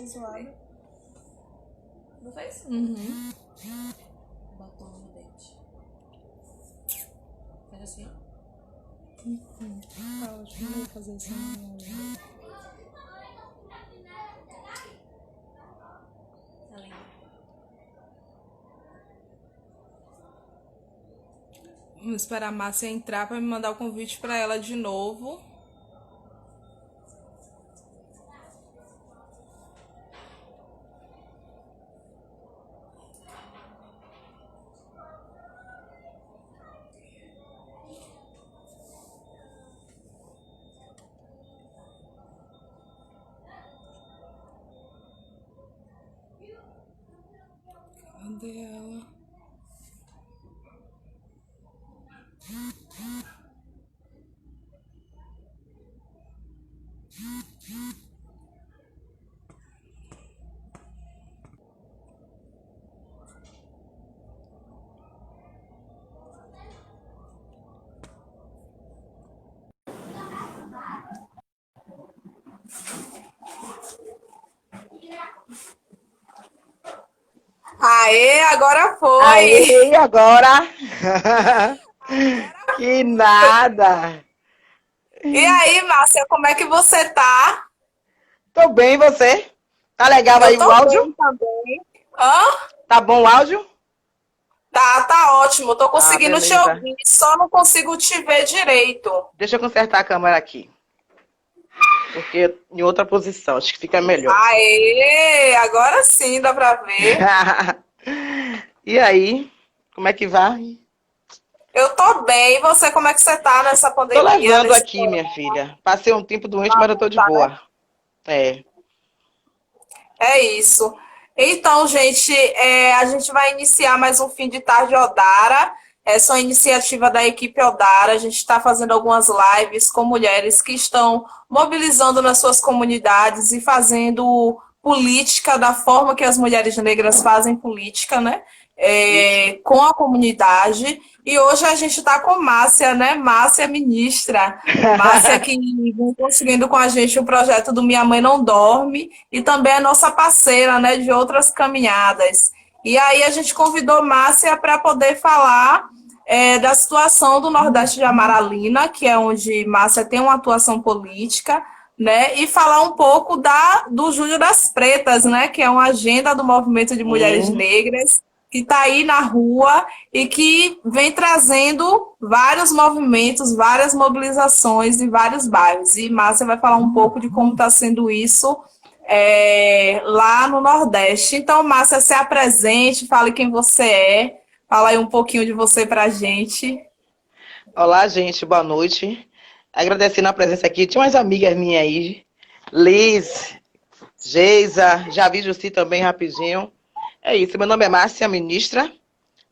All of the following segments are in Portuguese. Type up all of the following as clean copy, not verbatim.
zoado. Não fez? Uhum. Batom no dente. Faz assim. Fala, acho que não vou fazer isso não. Tá lindo. Vamos esperar a Márcia entrar pra me mandar o convite pra ela de novo. Cadê ela? Aê, agora foi! Aí, agora. Que nada. E aí, Márcia, como é que você tá? Tô bem, e você? Tá legal Eu aí o tô áudio? bem também. Hã? Tá bom o áudio? Tá ótimo. Tô Ah, conseguindo te beleza. ouvir, só não consigo te ver direito. Deixa eu consertar a câmera aqui. Porque em outra posição, acho que fica melhor. Aê, agora sim dá pra ver. E aí, como é que vai? Eu tô bem. E você, como é que você tá nessa Tô pandemia, levando nesse aqui, minha filha. Passei um tempo doente, na mas eu tô de luta, né? boa. É. É isso. Então, gente, a gente vai iniciar mais um Fim de Tarde Odara. Essa é uma iniciativa da equipe Odara. A gente está fazendo algumas lives com mulheres que estão mobilizando nas suas comunidades e fazendo política da forma que as mulheres negras fazem política, né? Isso. Com a comunidade. E hoje a gente está com Márcia, né? Márcia ministra. Márcia que vem conseguindo com a gente o projeto do Minha Mãe Não Dorme e também é nossa parceira, né, de outras caminhadas. E aí a gente convidou Márcia para poder falar da situação do Nordeste de Amaralina, que é onde Márcia tem uma atuação política, né, e falar um pouco do Julho das Pretas, né, que é uma agenda do movimento de mulheres Hum. negras que está aí na rua e que vem trazendo vários movimentos, várias mobilizações em vários bairros. E Márcia vai falar um pouco de como está sendo isso lá no Nordeste. Então, Márcia, se apresente, fale quem você é, fala aí um pouquinho de você para a gente. Olá, gente, boa noite. Agradecendo a presença aqui. Tinha umas amigas minhas aí. Liz, Geisa, já vi Jussi também rapidinho. É isso, meu nome é Márcia Ministra,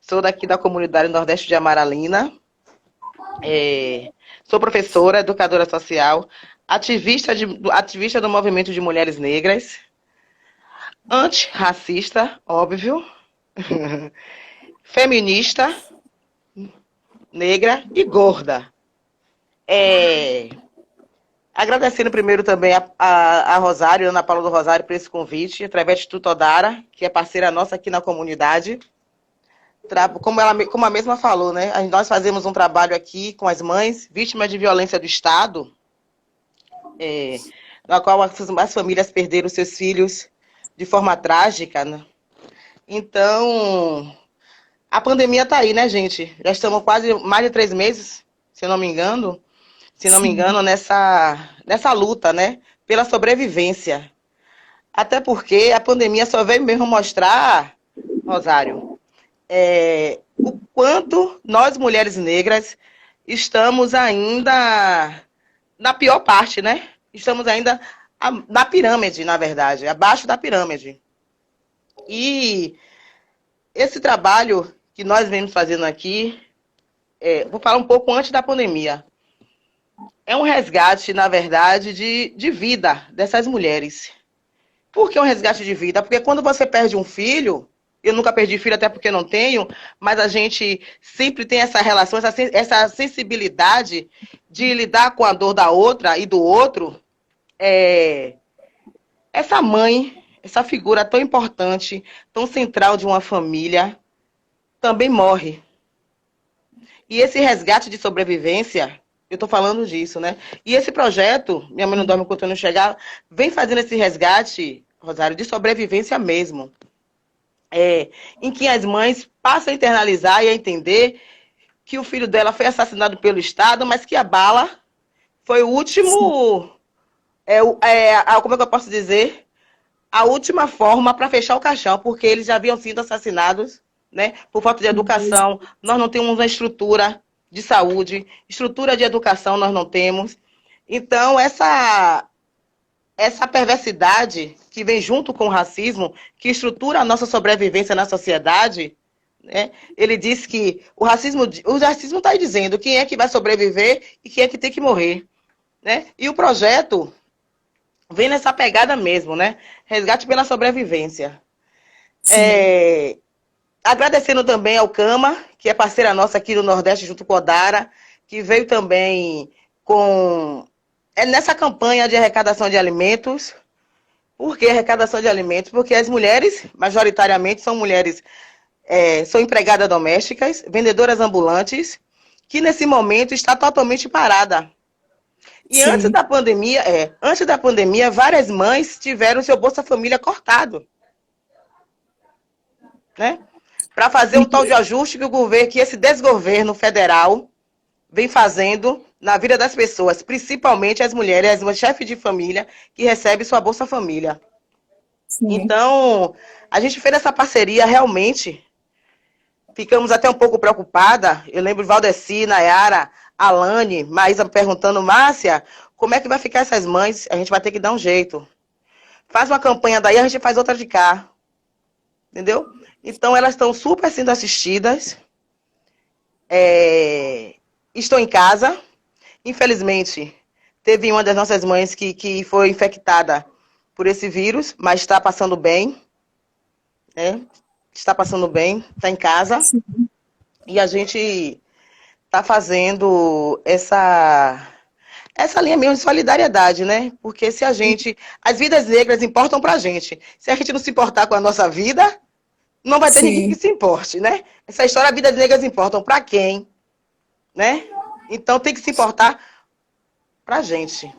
sou daqui da comunidade Nordeste de Amaralina. Sou professora, educadora social, ativista do movimento de mulheres negras, antirracista, óbvio, feminista, negra e gorda. Agradecendo primeiro também a Rosário, Ana Paula do Rosário, por esse convite, através de Instituto Odara, que é parceira nossa aqui na comunidade. Como a mesma falou, né? Nós fazemos um trabalho aqui com as mães vítimas de violência do Estado, na qual as famílias perderam seus filhos de forma trágica, né? Então, a pandemia está aí, né, gente? Já estamos quase mais de 3 meses, se não me engano, Sim. nessa luta, né, pela sobrevivência. Até porque a pandemia só veio mesmo mostrar, Rosário, o quanto nós, mulheres negras, estamos ainda na pior parte, né? Estamos ainda na pirâmide, na verdade, abaixo da pirâmide. E esse trabalho que nós vemos fazendo aqui, vou falar um pouco antes da pandemia, é um resgate, na verdade, de vida dessas mulheres. Por que um resgate de vida? Porque quando você perde um filho, eu nunca perdi filho até porque não tenho, mas a gente sempre tem essa relação, essa sensibilidade de lidar com a dor da outra e do outro. Essa mãe, essa figura tão importante, tão central de uma família, também morre. E esse resgate de sobrevivência, eu estou falando disso, né? E esse projeto, Minha Mãe Não Dorme Enquanto Eu Não Chegar, vem fazendo esse resgate, Rosário, de sobrevivência mesmo. Em que as mães passam a internalizar e a entender que o filho dela foi assassinado pelo Estado, mas que a bala foi o último... como é que eu posso dizer? A última forma para fechar o caixão, porque eles já haviam sido assassinados, né, por falta de educação. Nós não temos uma estrutura de saúde, estrutura de educação nós não temos. Então, essa perversidade que vem junto com o racismo, que estrutura a nossa sobrevivência na sociedade, né, ele diz que o racismo está aí dizendo quem é que vai sobreviver e quem é que tem que morrer. Né? E o projeto vem nessa pegada mesmo, né? Resgate pela sobrevivência. Agradecendo também ao Cama, que é parceira nossa aqui do Nordeste, junto com a Odara, que veio também nessa campanha de arrecadação de alimentos. Por que arrecadação de alimentos? Porque as mulheres, majoritariamente, são mulheres, são empregadas domésticas, vendedoras ambulantes, que nesse momento está totalmente parada. E antes da pandemia, várias mães tiveram seu Bolsa Família cortado, né? Para fazer um tal de ajuste que esse desgoverno federal vem fazendo na vida das pessoas, principalmente as mulheres, as chefes de família que recebem sua Bolsa Família. Sim. Então, a gente fez essa parceria realmente. Ficamos até um pouco preocupada. Eu lembro Valdeci, Nayara, Alane, Maísa perguntando, Márcia, como é que vai ficar essas mães? A gente vai ter que dar um jeito. Faz uma campanha daí, a gente faz outra de cá. Entendeu? Então, elas estão super sendo assistidas. Estão em casa. Infelizmente, teve uma das nossas mães que foi infectada por esse vírus, mas está passando bem. Está passando bem, está em casa. Sim. E a gente está fazendo essa linha mesmo de solidariedade, né? Porque se as vidas negras importam pra gente. Se a gente não se importar com a nossa vida, não vai ter ninguém que se importe, né? Essa história, vidas negras importam pra quem? Né? Então tem que se importar pra gente.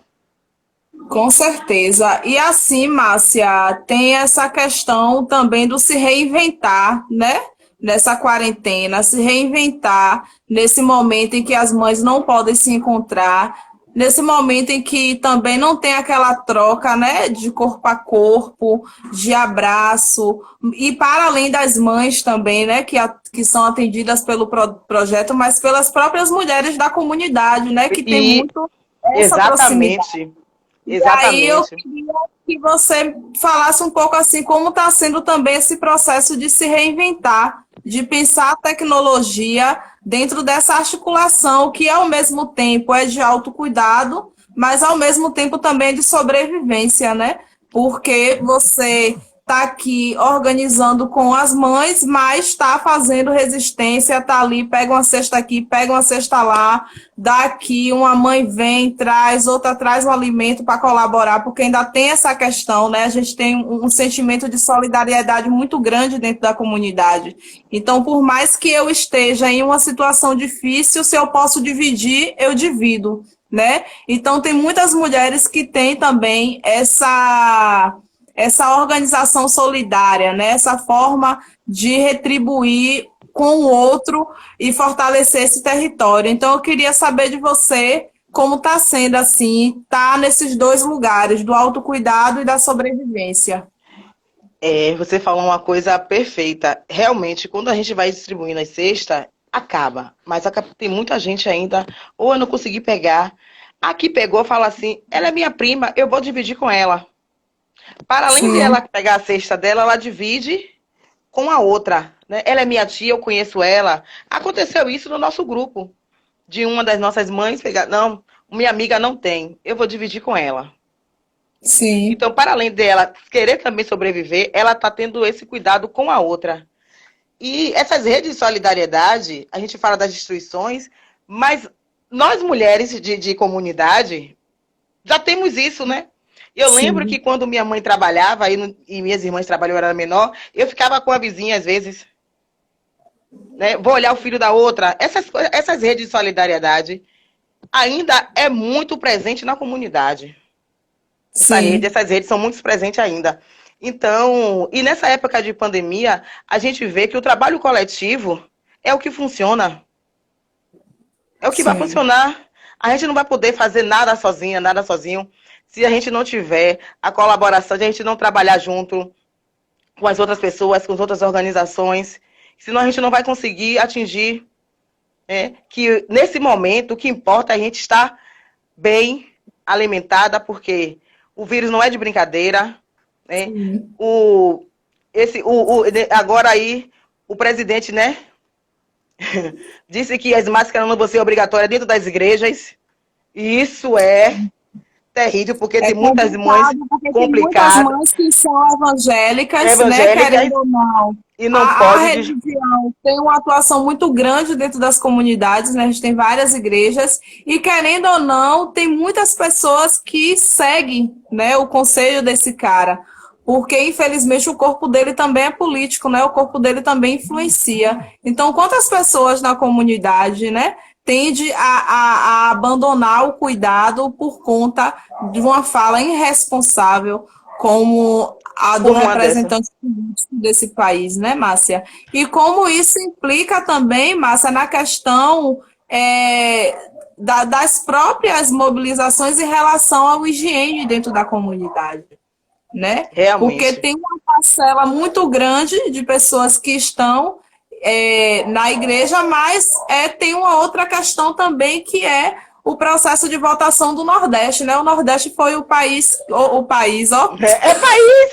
Com certeza. E assim, Márcia, tem essa questão também do se reinventar, né? Nessa quarentena, se reinventar nesse momento em que as mães não podem se encontrar, nesse momento em que também não tem aquela troca, né, de corpo a corpo, de abraço, e para além das mães também, né, que são atendidas pelo projeto, mas pelas próprias mulheres da comunidade, né, que tem muito essa proximidade. Exatamente. E aí eu queria que você falasse um pouco assim, como está sendo também esse processo de se reinventar, de pensar a tecnologia dentro dessa articulação que ao mesmo tempo é de autocuidado, mas ao mesmo tempo também é de sobrevivência, né? Porque você está aqui organizando com as mães, mas está fazendo resistência, está ali, pega uma cesta aqui, pega uma cesta lá, daqui uma mãe vem, traz, outra traz um alimento para colaborar, porque ainda tem essa questão, né? A gente tem um sentimento de solidariedade muito grande dentro da comunidade. Então, por mais que eu esteja em uma situação difícil, se eu posso dividir, eu divido, né? Então, tem muitas mulheres que têm também essa organização solidária, né? Essa forma de retribuir com o outro e fortalecer esse território. Então, eu queria saber de você como está sendo assim, tá nesses dois lugares, do autocuidado e da sobrevivência. Você falou uma coisa perfeita. Realmente, quando a gente vai distribuindo as cestas, acaba. Mas tem muita gente ainda, ou eu não consegui pegar. A que pegou, fala assim, ela é minha prima, eu vou dividir com ela. Para além de ela pegar a cesta dela, ela divide com a outra. Né? Ela é minha tia, eu conheço ela. Aconteceu isso no nosso grupo. De uma das nossas mães pegar, não, minha amiga não tem, eu vou dividir com ela. Sim. Então, para além dela querer também sobreviver, ela está tendo esse cuidado com a outra. E essas redes de solidariedade, a gente fala das instituições, mas nós mulheres de comunidade já temos isso, né? E eu lembro Sim, que quando minha mãe trabalhava e minhas irmãs trabalhavam, eu era menor, eu ficava com a vizinha às vezes, né? Vou olhar o filho da outra. Essas redes de solidariedade ainda é muito presente na comunidade. sim, Essas redes são muito presentes ainda. Então, e nessa época de pandemia, a gente vê que o trabalho coletivo é o que funciona. É o que vai sim. funcionar. A gente não vai poder fazer nada sozinha, nada sozinho, se a gente não tiver a colaboração, se a gente não trabalhar junto com as outras pessoas, com as outras organizações. Senão a gente não vai conseguir atingir, né, que nesse momento o que importa é a gente estar bem alimentada, porque o vírus não é de brincadeira, né? Sim. O, agora aí o presidente, né, disse que as máscaras não vão ser obrigatórias dentro das igrejas. E isso é terrível, porque É tem muitas mães complicado porque tem muitas complicadas, mães que são evangélicas, né, evangélicas, querendo ou não. e não A pode. religião tem uma atuação muito grande dentro das comunidades, né? A gente tem várias igrejas e querendo ou não, tem muitas pessoas que seguem, né, o conselho desse cara, porque infelizmente o corpo dele também é político, né? O corpo dele também influencia. Então, quantas pessoas na comunidade, né, tende a abandonar o cuidado por conta de uma fala irresponsável como a do Como uma dessa. representante político desse país, né, Márcia? E como isso implica também, Márcia, na questão das próprias mobilizações em relação ao higiene dentro da comunidade, né? Porque Realmente. tem uma parcela muito grande de pessoas que estão na igreja, mas tem uma outra questão também que é o processo de votação do Nordeste, né? O Nordeste foi o país, o país, ó. É país!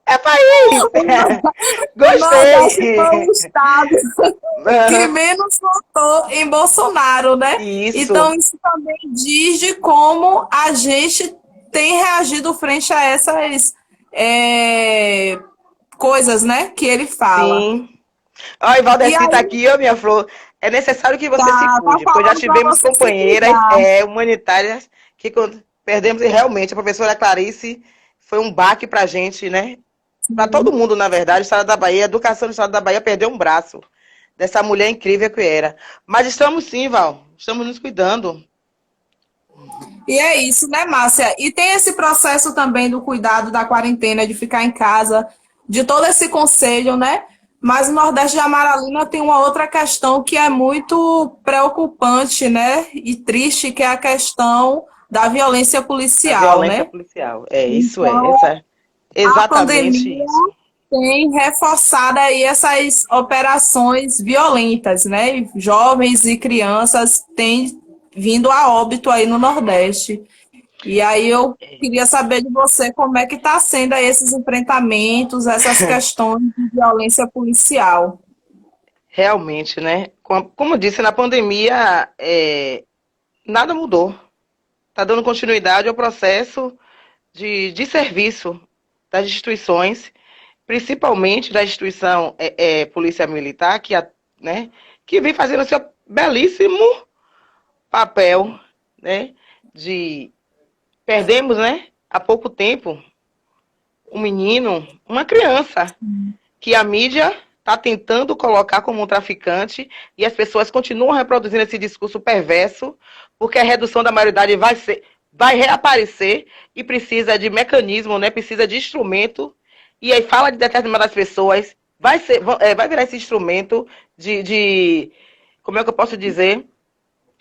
É país! O Nordeste foi o Gostei! estado que menos votou em Bolsonaro, né? Isso, Então, isso também diz de como a gente tem reagido frente a essas coisas, né, que ele fala. sim. Ó, E Valdeci tá aí, aqui, ó, minha flor. É necessário que você se tá cuide, pois já falando para tivemos você se companheiras cuidar. humanitárias que perdemos e realmente a professora Clarice foi um baque pra gente, né? Pra todo mundo, na verdade, o estado da Bahia, a educação do estado da Bahia perdeu um braço dessa mulher incrível que era. Mas estamos sim, Val, estamos nos cuidando. E é isso, né, Márcia? E tem esse processo também do cuidado da quarentena, de ficar em casa, de todo esse conselho, né? Mas o Nordeste de Amaralina tem uma outra questão que é muito preocupante, né? E triste, que é a questão da violência A policial, violência né? policial. É, isso é. Então, Essa, a exatamente pandemia isso. tem reforçado aí essas operações violentas, né? E jovens e crianças têm vindo a óbito aí no Nordeste. E aí eu queria saber de você como é que está sendo aí esses enfrentamentos, essas questões de violência policial. Realmente, né? Como eu disse, na pandemia, nada mudou. Está dando continuidade ao processo de serviço das instituições, principalmente da instituição Polícia Militar, né, que vem fazendo seu belíssimo papel, né, de perdemos, né, há pouco tempo um menino, uma criança que a mídia está tentando colocar como um traficante e as pessoas continuam reproduzindo esse discurso perverso, porque a redução da maioridade vai reaparecer e precisa de mecanismo, né? Precisa de instrumento. E aí fala de determinadas pessoas, vai virar esse instrumento como é que eu posso dizer?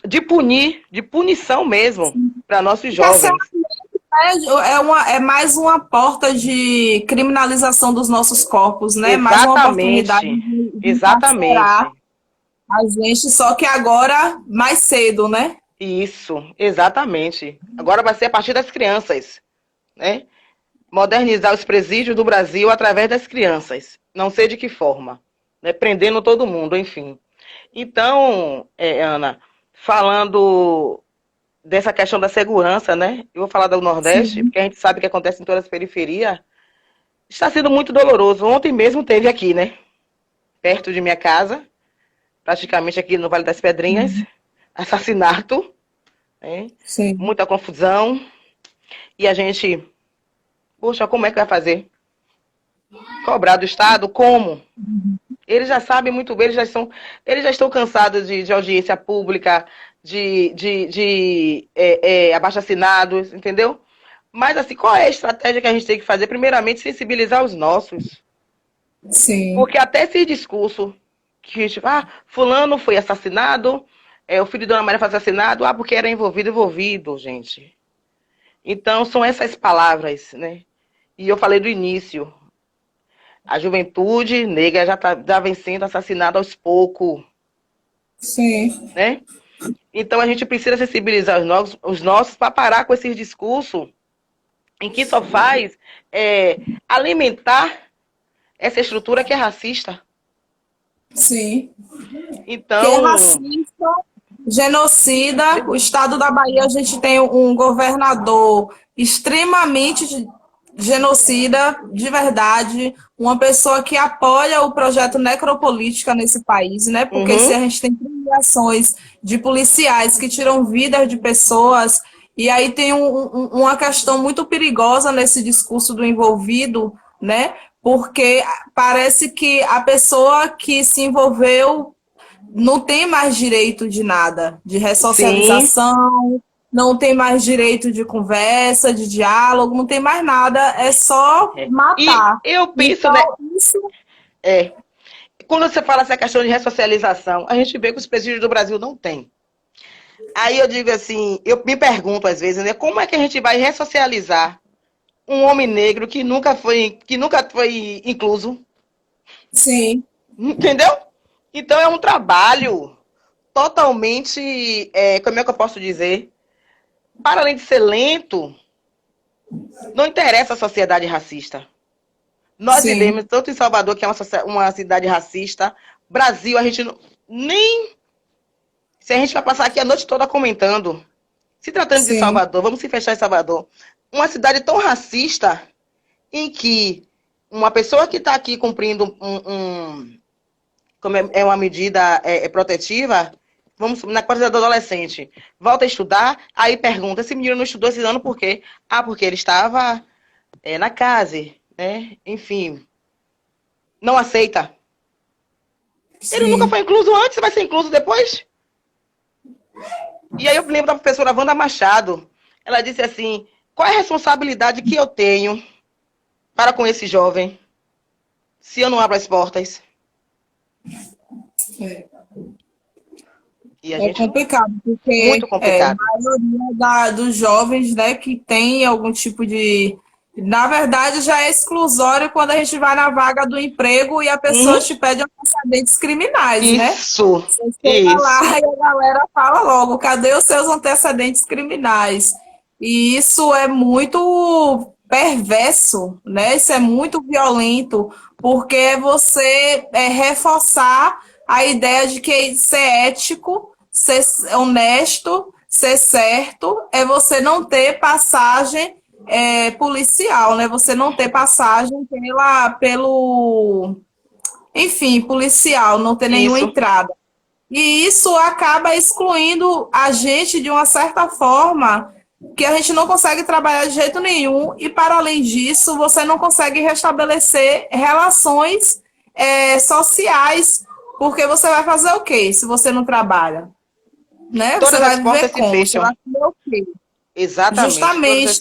De punição mesmo para nossos jovens. É mais uma porta de criminalização dos nossos corpos, né? Mais uma oportunidade Exatamente, de encarcerar exatamente. a gente, só que agora mais cedo, né? Isso, exatamente. Agora vai ser a partir das crianças, né? Modernizar os presídios do Brasil através das crianças. Não sei de que forma, né? Prendendo todo mundo, enfim. Então, Ana, falando dessa questão da segurança, né? Eu vou falar do Nordeste, Sim. porque a gente sabe que acontece em todas as periferias. Está sendo muito doloroso. Ontem mesmo teve aqui, né? Perto de minha casa, praticamente aqui no Vale das Pedrinhas, assassinato, né? Sim. Muita confusão. E a gente, poxa, como é que vai fazer? Cobrar do Estado? Como? Eles já sabem muito bem, eles já estão cansados de audiência pública, de abaixo-assinados, entendeu? Mas, assim, qual é a estratégia que a gente tem que fazer? Primeiramente, sensibilizar os nossos. Sim, Porque até esse discurso que a gente fulano foi assassinado, o filho de Dona Maria foi assassinado, porque era envolvido, gente. Então, são essas palavras, né? E eu falei do início, a juventude negra já vem sendo assassinada aos poucos, sim, né? Então, a gente precisa sensibilizar os nossos para parar com esses discursos em que só faz alimentar essa estrutura que é racista. sim. Que é Então, racista, genocida. O estado da Bahia, a gente tem um governador extremamente genocida, de verdade, uma pessoa que apoia o projeto Necropolítica nesse país, né? Porque se a gente tem premiações de policiais que tiram vidas de pessoas, e aí tem uma questão muito perigosa nesse discurso do envolvido, né? Porque parece que a pessoa que se envolveu não tem mais direito de nada, de sim. ressocialização, não tem mais direito de conversa, de diálogo, não tem mais nada, é só E matar. eu penso, né? Então, isso, É, quando você fala essa questão de ressocialização, a gente vê que os presídios do Brasil não têm. Aí eu digo assim, eu me pergunto às vezes, né? Como é que a gente vai ressocializar um homem negro que nunca foi incluso? sim, Entendeu? Então é um trabalho totalmente, como é que eu posso dizer? Para além de ser lento, não interessa a sociedade racista. Nós sim, vivemos tanto em Salvador, que é uma cidade racista. Brasil, a gente nem. Se a gente vai passar aqui a noite toda comentando. Se tratando de sim, Salvador, vamos se fechar em Salvador. Uma cidade tão racista em que uma pessoa que está aqui cumprindo como é uma medida protetiva, vamos na coisa do adolescente, volta a estudar, aí pergunta, esse menino não estudou esse ano por quê? Porque ele estava na casa, né? Enfim, não aceita. Ele nunca sim, foi incluso antes, vai ser incluso depois? E aí eu lembro da professora Wanda Machado. Ela disse assim, qual é a responsabilidade que eu tenho para com esse jovem se eu não abro as portas? é. E a É gente, complicado, porque muito a complicado. maioria dos jovens, né, que tem algum tipo de. Na verdade, já é exclusório quando a gente vai na vaga do emprego e a pessoa Uhum. te pede antecedentes criminais, né? Isso, Você chega isso. lá e a galera fala logo: cadê os seus antecedentes criminais? E isso é muito perverso, né? Isso é muito violento, porque você reforçar a ideia de que ser ético, ser honesto, ser certo, é você não ter passagem policial, né? Você não ter passagem pelo, enfim, policial, não ter nenhuma Isso. entrada. E isso acaba excluindo a gente de uma certa forma que a gente não consegue trabalhar de jeito nenhum, e para além disso, você não consegue restabelecer relações sociais, porque você vai fazer o quê se você não trabalha? Né? Você Todas as vai viver portas se como? Você fecham. vai fazer o quê? Exatamente. Justamente.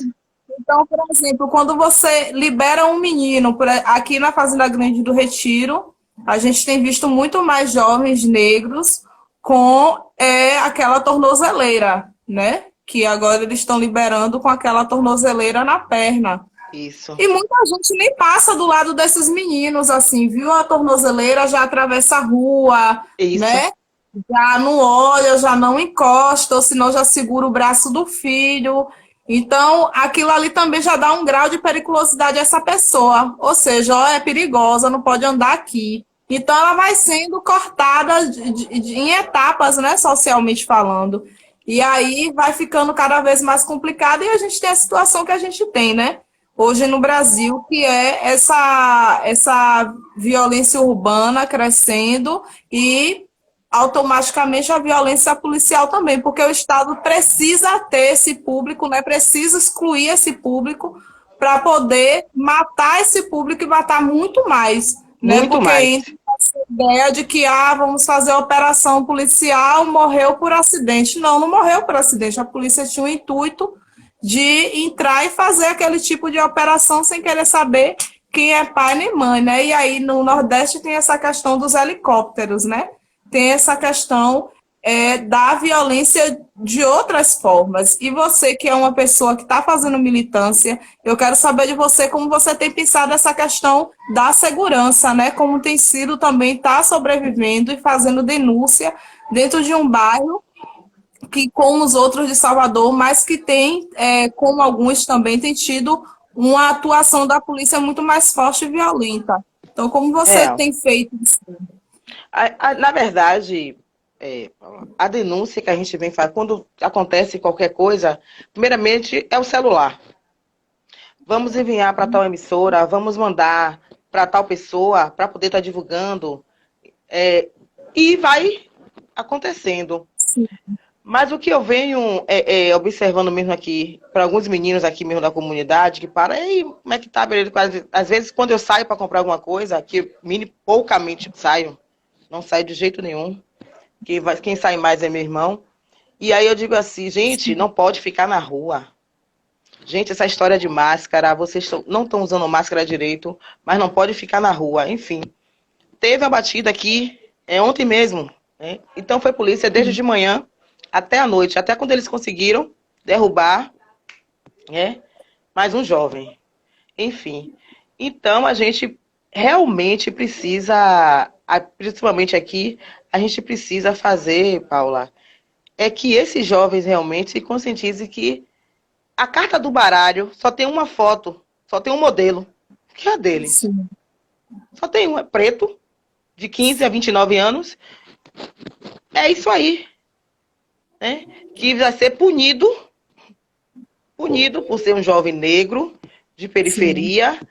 Então, por exemplo, quando você libera um menino, aqui na Fazenda Grande do Retiro, a gente tem visto muito mais jovens negros com aquela tornozeleira, né? Que agora eles estão liberando com aquela tornozeleira na perna. Isso. E muita gente nem passa do lado desses meninos, assim, viu a tornozeleira, já atravessa a rua, Isso. né? Já não olha, já não encosta, ou senão já segura o braço do filho. Então, aquilo ali também já dá um grau de periculosidade a essa pessoa. Ou seja, ó, é perigosa, não pode andar aqui. Então, ela vai sendo cortada em etapas, né, socialmente falando. E aí vai ficando cada vez mais complicado e a gente tem a situação que a gente tem, né? Hoje no Brasil, que é essa violência urbana crescendo e automaticamente a violência policial também, porque o Estado precisa ter esse público, né? Precisa excluir esse público para poder matar esse público e matar muito mais, né? Muito Porque mais. entra essa ideia de que vamos fazer operação policial, morreu por acidente. Não, não morreu por acidente. A polícia tinha o intuito de entrar e fazer aquele tipo de operação sem querer saber quem é pai nem mãe, né? E aí no Nordeste tem essa questão dos helicópteros, né? Tem essa questão da violência de outras formas. E você, que é uma pessoa que está fazendo militância, eu quero saber de você como você tem pensado essa questão da segurança, né? Como tem sido também estar sobrevivendo e fazendo denúncia dentro de um bairro que, como os outros de Salvador, mas que tem, como alguns também, tem tido uma atuação da polícia muito mais forte e violenta. Então, como você É. tem feito isso? Na verdade, a denúncia que a gente vem fazer, quando acontece qualquer coisa, primeiramente é o celular. Vamos enviar para tal emissora, vamos mandar para tal pessoa para poder estar divulgando. E vai acontecendo. Sim. Mas o que eu venho observando mesmo aqui, para alguns meninos aqui mesmo da comunidade, que param, ei, como é que tá, beleza? Às vezes, quando eu saio para comprar alguma coisa, que poucamente saio, não saio de jeito nenhum, quem sai mais é meu irmão, e aí eu digo assim, gente, não pode ficar na rua. Gente, essa história de máscara, vocês não estão usando máscara direito, mas não pode ficar na rua, enfim. Teve a batida aqui, ontem mesmo, né? Então foi polícia desde de manhã até a noite, até quando eles conseguiram derrubar, mais um jovem. Enfim, então a gente realmente precisa, principalmente aqui, a gente precisa fazer, Paula, que esses jovens realmente se conscientizem que a carta do baralho só tem uma foto, só tem um modelo, que é a deles. Sim. Só tem um, é preto, de 15 a 29 anos. É isso aí. Né? Que vai ser punido por ser um jovem negro, de periferia, sim,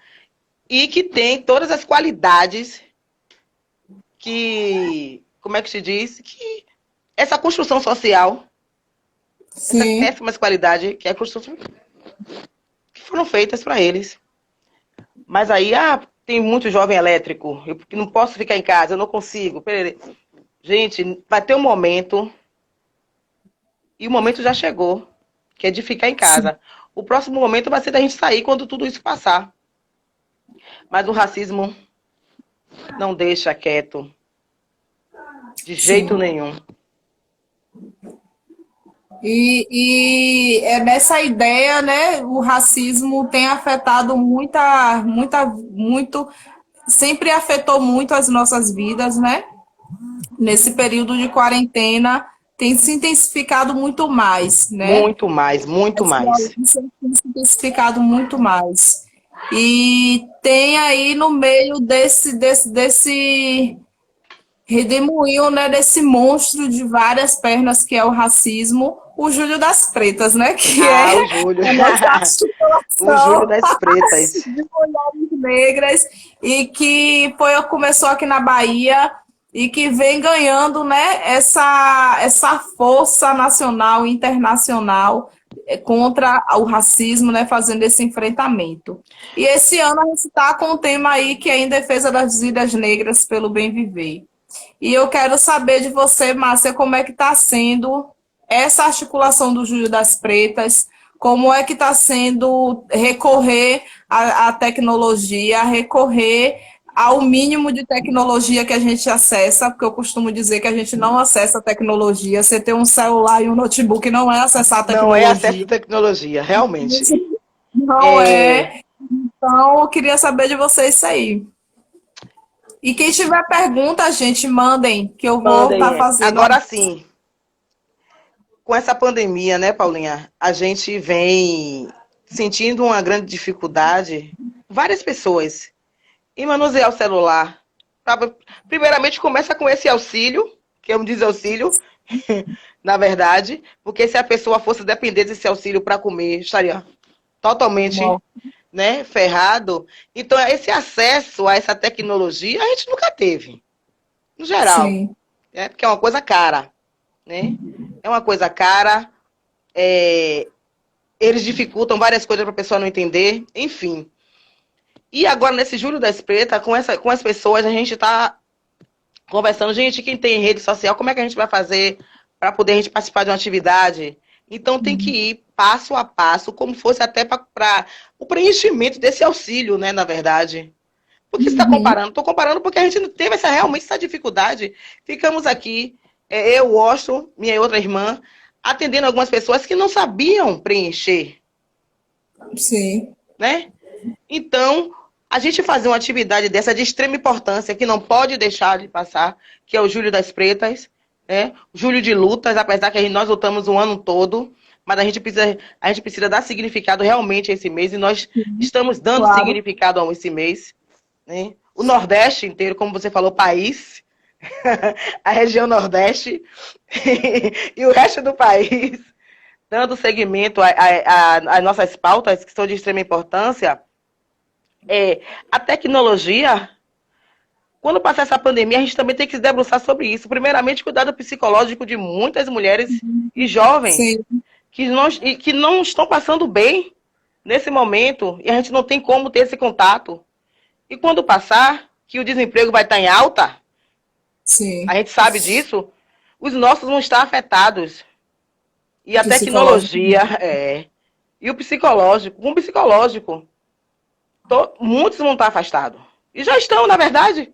e que tem todas as qualidades que, como é que se diz? Que essa construção social, sim, essas péssimas qualidades que, que foram feitas para eles. Mas aí, tem muito jovem elétrico, eu não posso ficar em casa, eu não consigo. Gente, vai ter um momento, e o momento já chegou, que é de ficar em casa. Sim. O próximo momento vai ser da gente sair quando tudo isso passar. Mas o racismo não deixa quieto, de jeito, sim, nenhum. E é nessa ideia, né, o racismo tem afetado muito, sempre afetou muito as nossas vidas, né? Nesse período de quarentena tem se intensificado muito mais, né? Muito mais, muito mais. Tem se intensificado muito mais. E tem aí no meio desse redemoinho, né, desse monstro de várias pernas que é o racismo, o Júlio das Pretas, né, que o Júlio. A nossa articulação o Júlio das Pretas. de mulheres negras, e que começou aqui na Bahia e que vem ganhando, né, essa força nacional e internacional contra o racismo, né, fazendo esse enfrentamento. E esse ano a gente está com um tema aí que é em defesa das vidas negras pelo bem viver. E eu quero saber de você, Márcia, como é que está sendo essa articulação do Júlio das Pretas, como é que está sendo recorrer à tecnologia, recorrer ao mínimo de tecnologia que a gente acessa, porque eu costumo dizer que a gente não acessa a tecnologia. Você ter um celular e um notebook não é acessar a tecnologia. Não é acesso à tecnologia, realmente. Não é. Então, eu queria saber de vocês isso aí. E quem tiver pergunta, gente, mandem, que eu vou estar fazendo. Agora sim, com essa pandemia, né, Paulinha, a gente vem sentindo uma grande dificuldade, várias pessoas, em manusear o celular. Primeiramente, começa com esse auxílio, que eu me diz auxílio, na verdade, porque se a pessoa fosse depender desse auxílio para comer, estaria totalmente... né, ferrado. Então, esse acesso a essa tecnologia a gente nunca teve, no geral. Sim. Porque é uma coisa cara, né? É uma coisa cara, eles dificultam várias coisas para a pessoa não entender, enfim. E agora, nesse Julho das Pretas, com as pessoas, a gente está conversando. Gente, quem tem rede social, como é que a gente vai fazer para poder a gente participar de uma atividade? Então, tem que ir passo a passo, como fosse até para o preenchimento desse auxílio, né, na verdade. Por que você está comparando? Estou comparando porque a gente não teve realmente essa dificuldade. Ficamos aqui, eu, Washington, minha outra irmã, atendendo algumas pessoas que não sabiam preencher. Sim. Né? Então, a gente fazer uma atividade dessa de extrema importância, que não pode deixar de passar, que é o Julho das Pretas, né? Julho de lutas, apesar que nós lutamos o ano todo, mas a gente precisa dar significado realmente a esse mês, e nós estamos dando significado a esse mês. Né? O Nordeste inteiro, como você falou, país, a região Nordeste e o resto do país, dando seguimento às nossas pautas, que são de extrema importância. A tecnologia, quando passar essa pandemia, a gente também tem que se debruçar sobre isso. Primeiramente, cuidado psicológico de muitas mulheres e jovens que não estão passando bem nesse momento, e a gente não tem como ter esse contato. E quando passar, que o desemprego vai estar em alta, a gente sabe disso, os nossos vão estar afetados. E a tecnologia, e o psicológico, com o psicológico, muitos vão estar afastados. E já estão, na verdade.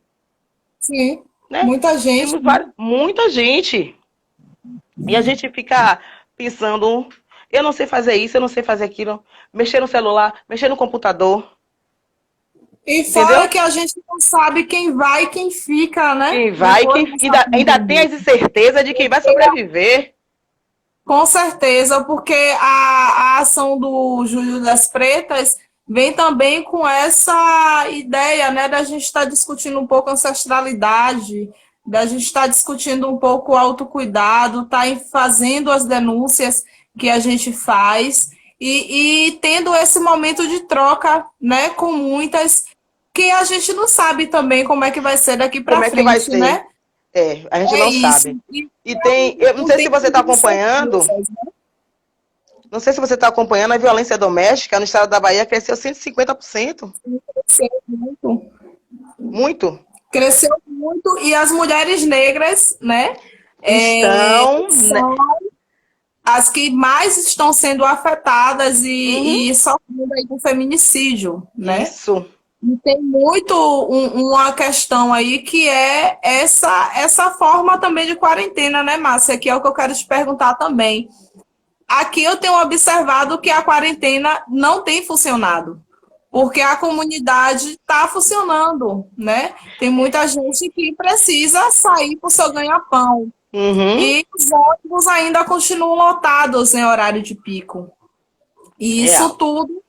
Sim, né? Muita gente. Muita gente. E a gente fica pensando, eu não sei fazer isso, eu não sei fazer aquilo. Mexer no celular, mexer no computador. E fora que a gente não sabe quem vai e quem fica, né? Quem vai, ainda tem a incerteza de quem vai sobreviver. Com certeza, porque a ação do Julho das Pretas vem também com essa ideia, né, da gente estar discutindo um pouco a ancestralidade, da gente estar discutindo um pouco o autocuidado, fazendo as denúncias que a gente faz e tendo esse momento de troca, né, com muitas que a gente não sabe também como é que vai ser daqui para frente, que vai ser? né? A gente não sabe. E tem, eu não sei se você está acompanhando, não sei se você está acompanhando, a violência doméstica no estado da Bahia cresceu 150%. Cresceu muito. Muito? Cresceu muito, e as mulheres negras, né, são as que mais estão sendo afetadas e sofrendo aí com feminicídio, né? Isso. E tem muito uma questão aí que é essa forma também de quarentena, né, Márcia? Que é o que eu quero te perguntar também. Aqui eu tenho observado que a quarentena não tem funcionado, porque a comunidade está funcionando, né? Tem muita gente que precisa sair para o seu ganha-pão. E os ônibus ainda continuam lotados em horário de pico. E isso tudo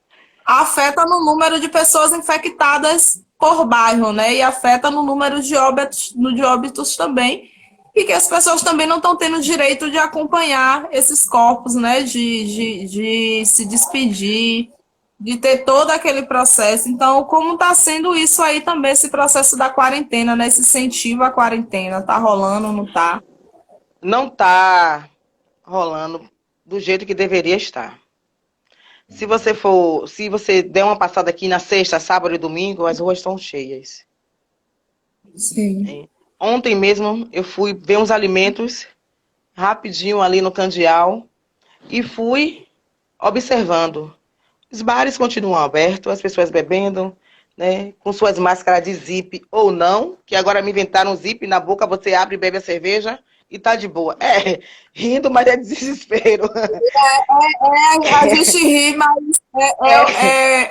afeta no número de pessoas infectadas por bairro, né? E afeta no número de óbitos também. E que as pessoas também não estão tendo direito de acompanhar esses corpos, né? De se despedir, de ter todo aquele processo. Então, como está sendo isso aí também, esse processo da quarentena, né? Esse incentivo à quarentena? Está rolando, não está? Não está rolando do jeito que deveria estar. Se você der uma passada aqui na sexta, sábado e domingo, as ruas estão cheias. Sim. Ontem mesmo eu fui ver uns alimentos rapidinho ali no Candial e fui observando. Os bares continuam abertos, as pessoas bebendo, né, com suas máscaras de zip ou não, que agora me inventaram um zip na boca, você abre e bebe a cerveja e tá de boa. Rindo, mas é desespero. A gente ri, mas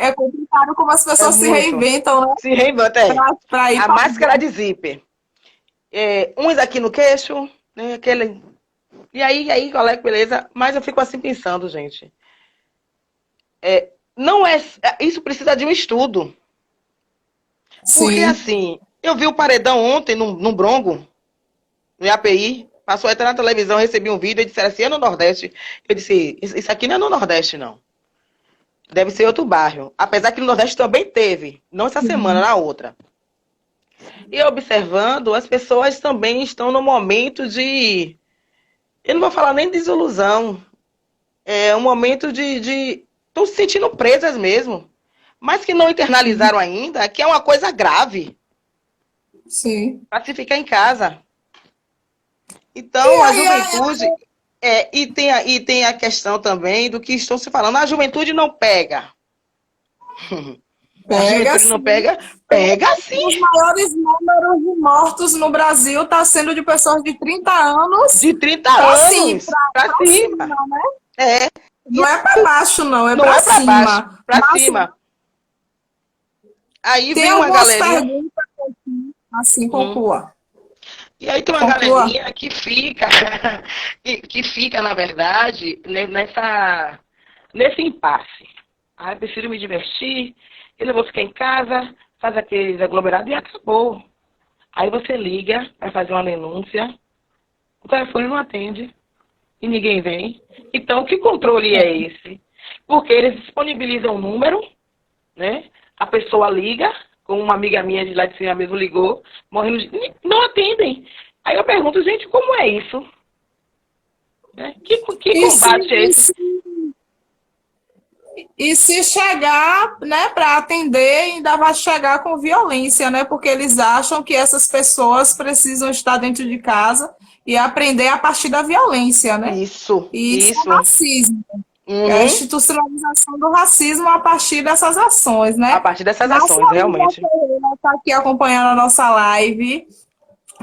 é complicado como as pessoas se reinventam, né? Se reinventam, pra ir a máscara de zíper. Uns aqui no queixo, né? Aquele... E aí, colega, beleza? Mas eu fico assim pensando, gente. Isso precisa de um estudo. Porque assim, eu vi o paredão ontem no Brongo, no API, passou a entrar na televisão, recebi um vídeo e disseram assim, é no Nordeste. Eu disse, isso aqui não é no Nordeste, não. Deve ser outro bairro. Apesar que no Nordeste também teve. Não essa semana, na outra. E observando, as pessoas também estão no momento de, eu não vou falar nem de desilusão, é um momento de estão se sentindo presas mesmo, mas que não internalizaram ainda, que é uma coisa grave, Sim. para se ficar em casa. E Então, a aí, juventude, e tem a questão também do que estão se falando, a juventude não pega. A pega juventude não sim. pega? Pega sim. Os maiores números de mortos no Brasil está sendo de pessoas de 30 anos De 30 para cima, anos para cima. né? É, Não é para baixo, não, é não para é para baixo, cima. para Mas cima. Aí tem vem uma algumas galerinha. perguntas aqui, assim, Hum. conclua. E aí tem uma Conclua. galerinha que fica, que fica, na verdade, nesse impasse. Ah, eu prefiro me divertir, eu não vou ficar em casa, faz aqueles aglomerados e acabou. Aí você liga para fazer uma denúncia, o telefone não atende e ninguém vem. Então, que controle é esse? Porque eles disponibilizam um número, né? A pessoa liga, como uma amiga minha de lá de cima mesmo ligou, morrendo de... Não atendem. Aí eu pergunto, gente, como é isso? Né? Que combate é esse? E se chegar, né, para atender, ainda vai chegar com violência, né? Porque eles acham que essas pessoas precisam estar dentro de casa e aprender a partir da violência, né? Isso, E isso isso. é racismo. É a Uhum. institucionalização do racismo a partir dessas ações, A né? partir dessas Nossa ações, amiga realmente. está aqui acompanhando a nossa live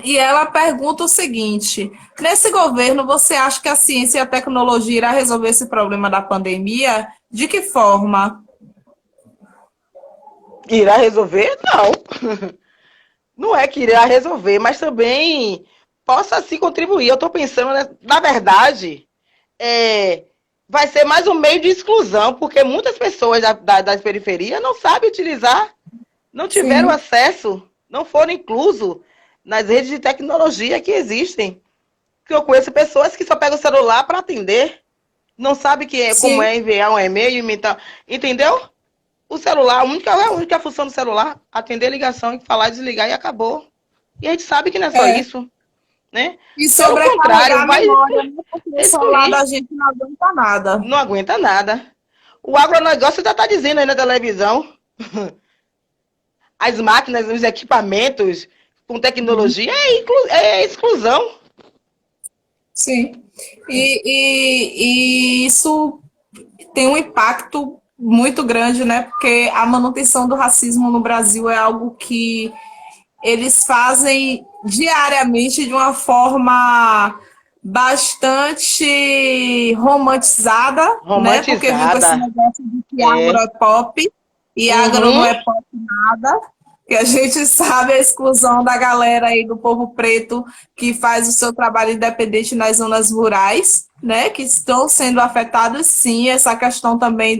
e ela pergunta o seguinte: nesse governo, você acha que a ciência e a tecnologia irá resolver esse problema da pandemia? De que forma? Irá resolver? Não. Não é que irá resolver, mas também possa se contribuir. Eu estou pensando, né, na verdade, vai ser mais um meio de exclusão, porque muitas pessoas das periferias não sabem utilizar, não tiveram Sim. acesso, não foram inclusos nas redes de tecnologia que existem. Que eu conheço pessoas que só pegam o celular para atender, não sabe como Sim. é enviar um e-mail, entendeu? O celular, a única função do celular, atender a ligação e falar, desligar e acabou. E a gente sabe que não é só isso, né? E Pelo sobrecarregar contrário, a vai memória, né? Porque o celular excluir, da gente não aguenta nada. não aguenta nada. O agronegócio já está dizendo aí na televisão. As máquinas, os equipamentos com tecnologia é exclusão. Sim. E isso tem um impacto muito grande, né? Porque a manutenção do racismo no Brasil é algo que eles fazem diariamente de uma forma bastante romantizada, né? Porque vem com esse Romantizada. negócio de que agro É. é pop e agro não Uhum. é pop nada. Que a gente sabe a exclusão da galera aí do povo preto que faz o seu trabalho independente nas zonas rurais, né? Que estão sendo afetados, sim, essa questão também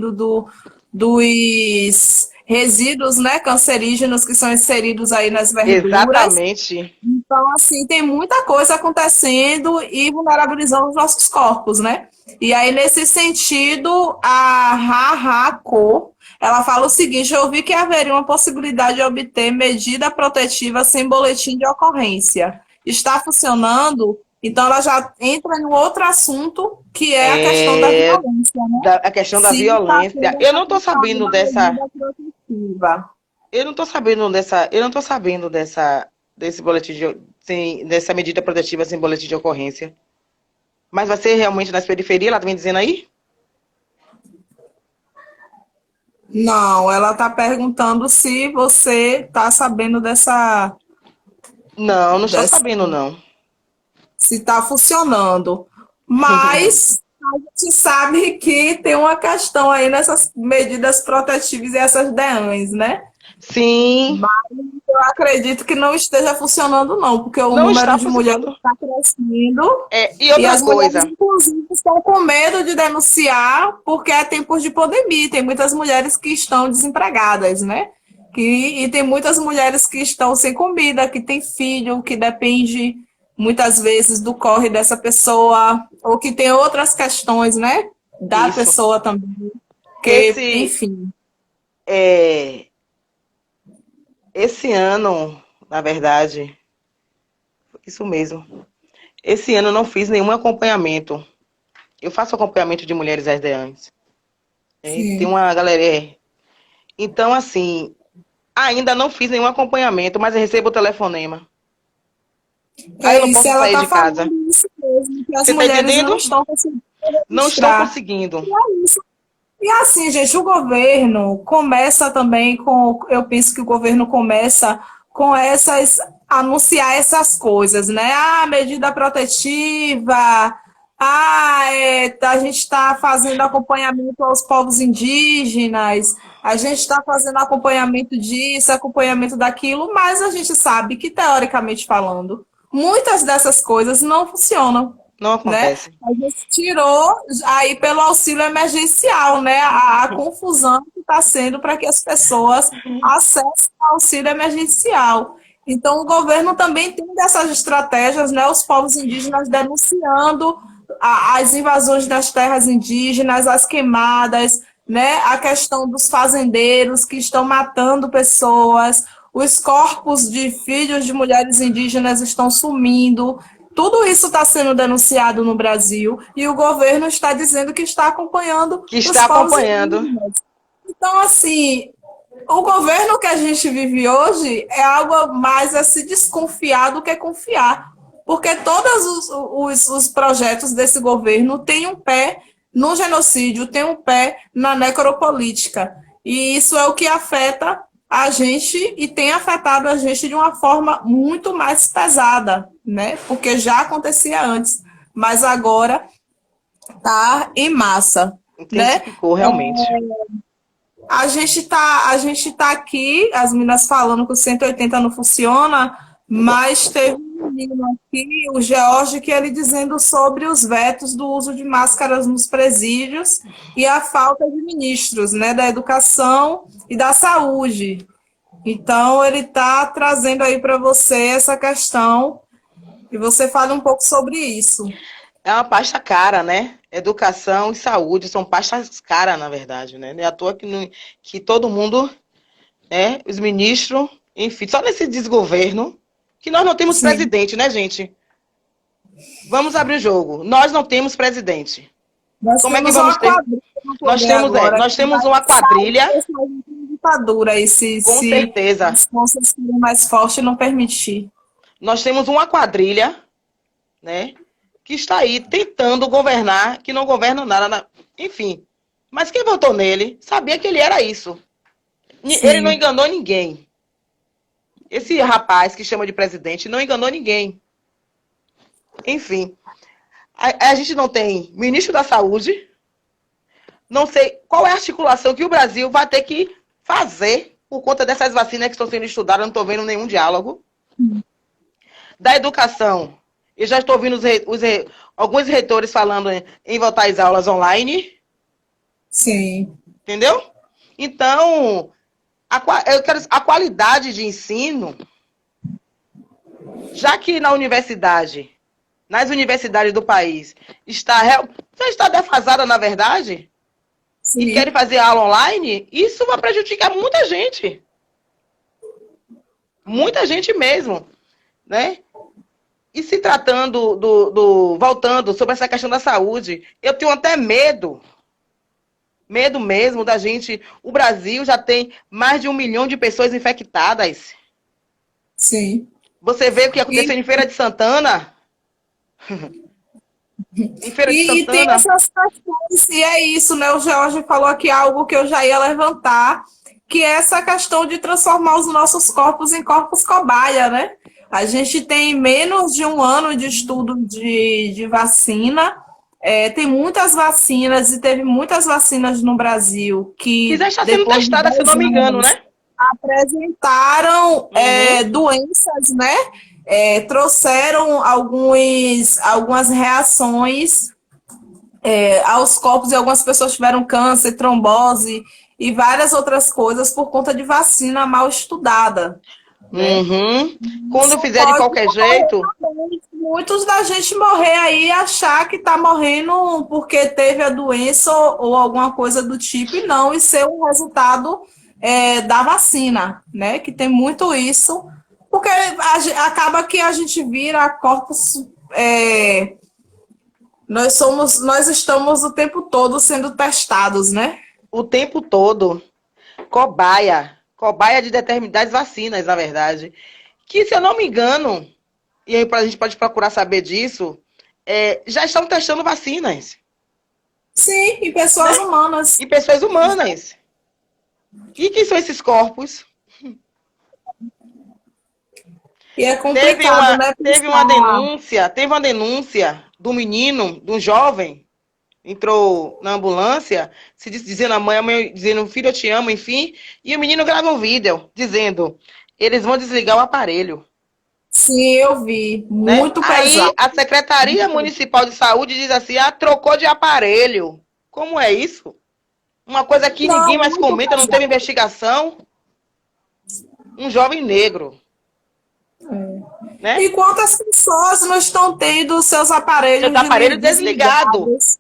dos resíduos, né, cancerígenos que são inseridos aí nas verduras. Exatamente. Então, assim, tem muita coisa acontecendo e vulnerabilizando os nossos corpos, né? E aí, nesse sentido, a Rahaco, ela fala o seguinte: eu vi que haveria uma possibilidade de obter medida protetiva sem boletim de ocorrência. Está funcionando? Então, ela já entra em outro assunto, que é a questão da violência, né? A questão da Se está violência. tendo Eu essa não estou questão sabendo da dessa. medida protetiva. Eu não tô sabendo desse boletim dessa medida protetiva sem boletim de ocorrência. Mas vai ser realmente nas periferias, ela tá me dizendo aí? Não, ela está perguntando se você está sabendo Não, não estou dessa, sabendo, não. se está funcionando. Mas a gente sabe que tem uma questão aí nessas medidas protetivas e essas DEANs, né? Sim, Eu acredito que não esteja funcionando, não, porque o não número está de mulheres funcionando. está crescendo E e outra as mulheres, coisa, inclusive, estão com medo de denunciar porque é tempos de pandemia. Tem muitas mulheres que estão desempregadas, né? E tem muitas mulheres que estão sem comida, que têm filho, que depende muitas vezes do corre dessa pessoa, ou que tem outras questões, né? Da isso. pessoa também. Que, Esse, enfim. esse ano, na verdade. Isso mesmo. Esse ano eu não fiz nenhum acompanhamento. Eu faço acompanhamento de mulheres RDAs. Tem Sim. uma galera. Então, assim, ainda não fiz nenhum acompanhamento, mas eu recebo o telefonema. Aí eu É não isso, posso ela sair está de casa. falando isso mesmo, que as Você tá mulheres não entendendo? estão conseguindo Não estão registrar. conseguindo. E é isso. E assim, gente, o governo começa também com, eu penso que o governo começa com anunciar essas coisas, né? Ah, medida protetiva, a gente está fazendo acompanhamento aos povos indígenas, a gente está fazendo acompanhamento disso, acompanhamento daquilo, mas a gente sabe que, teoricamente falando, muitas dessas coisas não funcionam, Não né? acontece. A gente tirou aí pelo auxílio emergencial, né? A confusão que está sendo para que as pessoas acessem o auxílio emergencial. Então, o governo também tem dessas estratégias, né? Os povos indígenas denunciando as invasões das terras indígenas, as queimadas, né? A questão dos fazendeiros que estão matando pessoas, os corpos de filhos de mulheres indígenas estão sumindo. Tudo isso está sendo denunciado no Brasil e o governo está dizendo que está acompanhando Que os está povos acompanhando. indígenas. Então, assim, o governo que a gente vive hoje é algo mais a se desconfiar do que confiar. Porque todos os projetos desse governo têm um pé no genocídio, têm um pé na necropolítica. E isso é o que afeta a gente e tem afetado a gente de uma forma muito mais pesada, né? Porque já acontecia antes, mas agora está em massa, né? Intensificou realmente. A gente tá aqui, as meninas falando que o 180 não funciona, mas teve um menino aqui, o George, que ele dizendo sobre os vetos do uso de máscaras nos presídios e a falta de ministros, né, da educação e da saúde. Então, ele está trazendo aí para você essa questão e você fala um pouco sobre isso. É uma pasta cara, né? Educação e saúde são pastas caras, na verdade, né? Não é à toa que todo mundo, né? Os ministros, enfim, só nesse desgoverno, que nós não temos Sim. presidente, né, gente? Vamos abrir o jogo. Nós não temos presidente. Nós Como é que temos vamos uma ter? quadrilha no poder agora Nós que vai temos uma quadrilha, sair dessa ditadura aí, com se certeza. as forças forem mais fortes e não permitir. Nós temos uma quadrilha, né? Que está aí tentando governar, que não governa nada. Enfim. Mas quem votou nele sabia que ele era isso. Ele não Sim, enganou ninguém. Esse rapaz que chama de presidente não enganou ninguém. Enfim. A gente não tem ministro da Saúde. Não sei qual é a articulação que o Brasil vai ter que fazer por conta dessas vacinas que estão sendo estudadas. Eu não estou vendo nenhum diálogo. Da educação. Eu já estou ouvindo alguns reitores falando em voltar às aulas online. sim, Entendeu? Então, a qualidade de ensino, já que nas universidades do país, já está defasada, na verdade, e sim. querem fazer aula online, isso vai prejudicar muita gente. Muita gente mesmo, né? E se tratando voltando sobre essa questão da saúde, eu tenho até medo mesmo da gente. O Brasil já tem mais de 1 milhão de pessoas infectadas. Sim. Você vê o que aconteceu em Feira de Santana? Em Feira de E tem Santana. essas questões, e é isso, né? O George falou aqui algo que eu já ia levantar, que é essa questão de transformar os nossos corpos em corpos cobaia, né? A gente tem menos de um ano de estudo de vacina, tem muitas vacinas e teve muitas vacinas no Brasil Que já que, está sendo depois de testada, se eu 10 não me engano, anos, né? apresentaram Uhum. doenças, né? Trouxeram algumas reações aos corpos e algumas pessoas tiveram câncer, trombose e várias outras coisas por conta de vacina mal estudada, né? Uhum. Quando Isso fizer de pode qualquer ocorrer jeito, também, muitos da gente morrer aí e achar que está morrendo porque teve a doença ou alguma coisa do tipo e não, e ser um resultado da vacina, né? Que tem muito isso Porque acaba que a gente vira corpos. Nós estamos o tempo todo sendo testados, né? O tempo todo. Cobaia. Cobaia de determinadas vacinas, na verdade. Que, se eu não me engano, e aí a gente pode procurar saber disso, já estão testando vacinas. Sim, em pessoas humanas. Em pessoas humanas. E quem são esses corpos? E é complicado, né? Teve uma denúncia do menino, de um jovem, entrou na ambulância, dizendo a mãe dizendo, filho, eu te amo, enfim, e o menino grava um vídeo dizendo, eles vão desligar o aparelho. Sim, eu vi. Né? Muito Aí pesado. a Secretaria Municipal de Saúde diz assim, trocou de aparelho. Como é isso? Uma coisa que Não, ninguém mais muito comenta, não pesado. teve investigação. Um jovem negro. Né? E quantas pessoas não estão tendo seus aparelhos, desligados?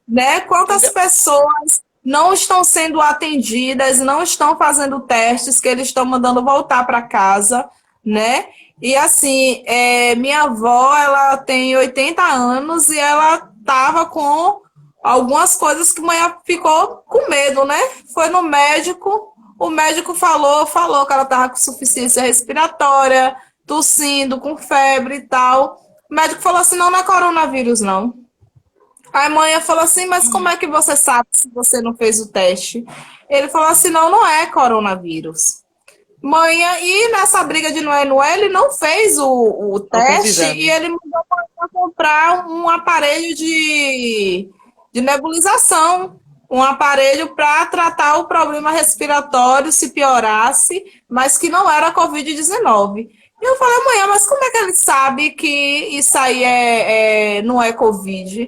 Né? Quantas pessoas não estão sendo atendidas, não estão fazendo testes, que eles estão mandando voltar para casa, né? E assim, minha avó, ela tem 80 anos e ela estava com algumas coisas que a mãe ficou com medo, né? Foi no médico, o médico falou que ela estava com insuficiência respiratória, tossindo, com febre e tal. O médico falou assim, não é coronavírus, não. A mãe falou assim, mas como é que você sabe se você não fez o teste? Ele falou assim, não é coronavírus. Mãe, e nessa briga de não é, ele não fez o teste e ele mandou para comprar um aparelho de nebulização, um aparelho para tratar o problema respiratório se piorasse, mas que não era Covid-19. E eu falei, mãe, mas como é que ele sabe que isso aí não é Covid?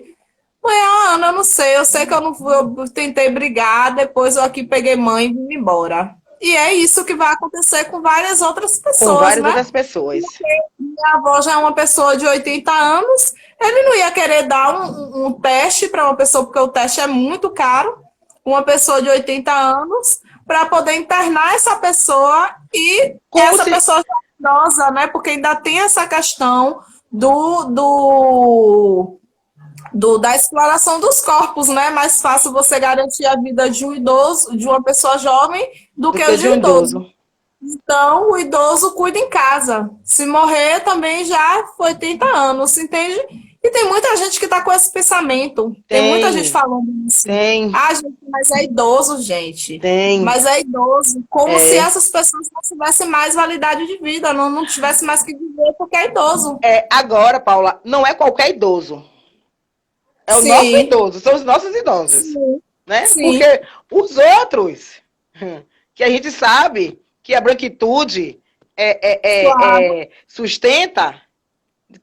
Mãe, Ana, eu não sei, eu sei que eu tentei brigar, depois eu aqui peguei mãe e vim embora. E é isso que vai acontecer com várias outras pessoas, com várias né? outras pessoas. Porque minha avó já é uma pessoa de 80 anos, ele não ia querer dar um teste para uma pessoa, porque o teste é muito caro, uma pessoa de 80 anos, para poder internar essa pessoa e essa pessoa já é idosa, né? Porque ainda tem essa questão da exploração dos corpos, né? É mais fácil você garantir a vida de um idoso, de uma pessoa jovem, do que de um idoso. Então, o idoso cuida em casa. Se morrer, também já foi 80 anos, entende? E tem muita gente que está com esse pensamento. Tem muita gente falando isso. Gente, mas é idoso, gente. Mas é idoso. Como se essas pessoas não tivessem mais validade de vida, não tivessem mais que viver porque é idoso. Agora, Paula, não é qualquer idoso. É o nosso idoso, são os nossos idosos. Né? Porque os outros, que a gente sabe que a branquitude sustenta,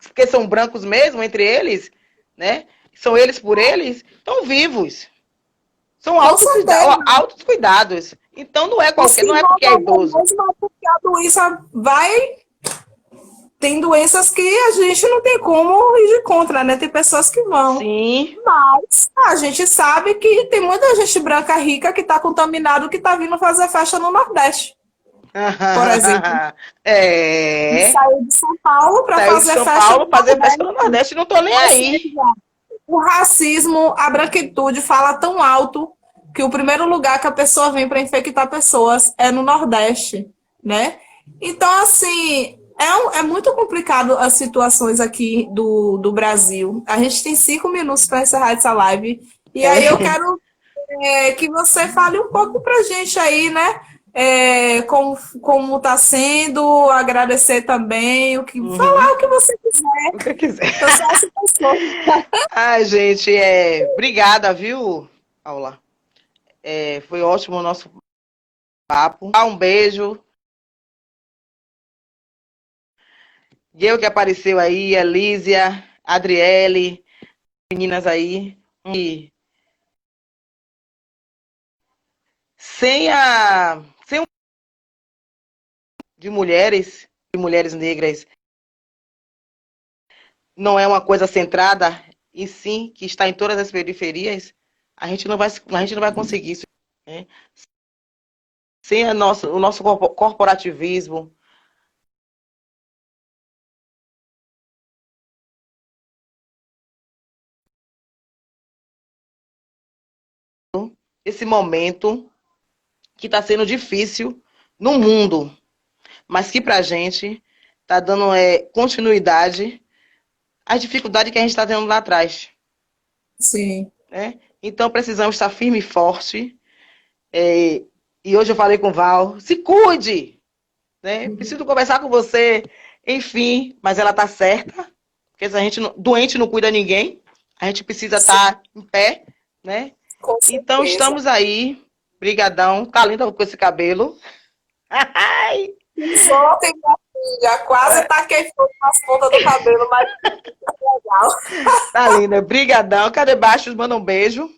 porque são brancos mesmo, entre eles, né? São eles por eles, estão vivos. São altos cuidados. Então não é qualquer, não é porque é idoso. Porque a doença vai... Tem doenças que a gente não tem como ir de contra, né? Tem pessoas que vão. Sim. Mas a gente sabe que tem muita gente branca rica que está contaminado, que está vindo fazer festa no Nordeste. Por exemplo. Saiu de São Paulo para fazer festa no Nordeste, não tô nem aí. O racismo, a branquitude fala tão alto que o primeiro lugar que a pessoa vem para infectar pessoas é no Nordeste, né? Então, assim... É muito complicado as situações aqui do Brasil. A gente tem 5 minutos para encerrar essa live. E aí eu quero que você fale um pouco para a gente aí, né? Como está sendo, agradecer também, falar o que você quiser. O que quiser. Eu sou essa pessoa. Ai, gente, obrigada, viu, Paula? Foi ótimo o nosso papo. Um beijo. Eu que apareceu aí, Elísia, Adriele, meninas aí. E sem de mulheres negras, não é uma coisa centrada, e sim que está em todas as periferias, a gente não vai conseguir isso. Né? Sem o nosso corporativismo, esse momento que está sendo difícil no mundo, mas que para a gente está dando continuidade às dificuldades que a gente está tendo lá atrás. Sim. Né? Então precisamos estar firme e forte. E hoje eu falei com o Val, se cuide! Né? Preciso conversar com você, enfim, mas ela está certa, porque se a gente doente não cuida ninguém, a gente precisa estar em pé, né? Com Então certeza. estamos aí, brigadão, tá linda com esse cabelo. Ontem, minha filha, quase taquei fogo nas pontas do cabelo, mas legal. Tá linda, brigadão. Cadê Baixos? Manda um beijo.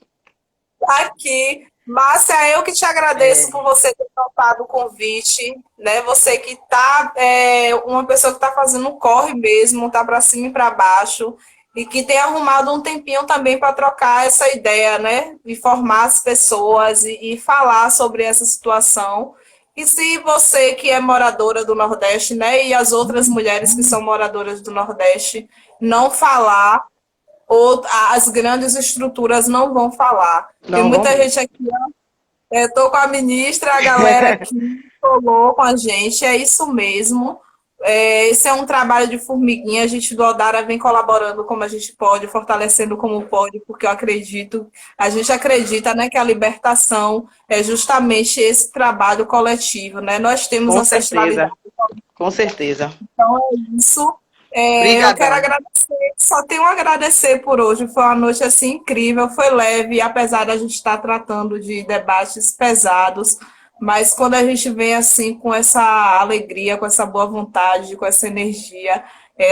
Aqui. Márcia, eu que te agradeço por você ter topado o convite, né? Você que tá, uma pessoa que está fazendo um corre mesmo, tá para cima e para baixo, e que tem arrumado um tempinho também para trocar essa ideia, né? Informar as pessoas e falar sobre essa situação. E se você que é moradora do Nordeste, né, e as outras mulheres que são moradoras do Nordeste, não falar, ou as grandes estruturas não vão falar. Tem Não, muita vamos. gente aqui, estou com a ministra, a galera aqui falou com a gente, é isso mesmo. Esse é um trabalho de formiguinha, a gente do Odara vem colaborando como a gente pode, fortalecendo como pode, porque a gente acredita, né, que a libertação é justamente esse trabalho coletivo, né? Nós temos Com ancestralidade. certeza. Com certeza. Então é isso. Eu quero agradecer, só tenho a agradecer por hoje. Foi uma noite assim incrível, foi leve, apesar da gente estar tratando de debates pesados, mas quando a gente vem assim com essa alegria, com essa boa vontade, com essa energia,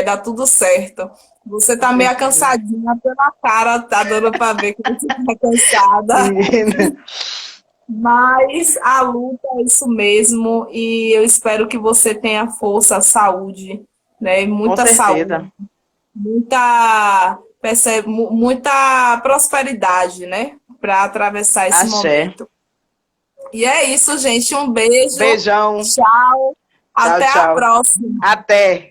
dá tudo certo. Você tá meio cansadinha pela cara, tá dando para ver que você tá cansada. Mas a luta é isso mesmo, e eu espero que você tenha força, saúde, né? Muita saúde, muita prosperidade, né? Para atravessar esse momento. E é isso, gente. Um beijo. Beijão. Tchau. Até a próxima. Até.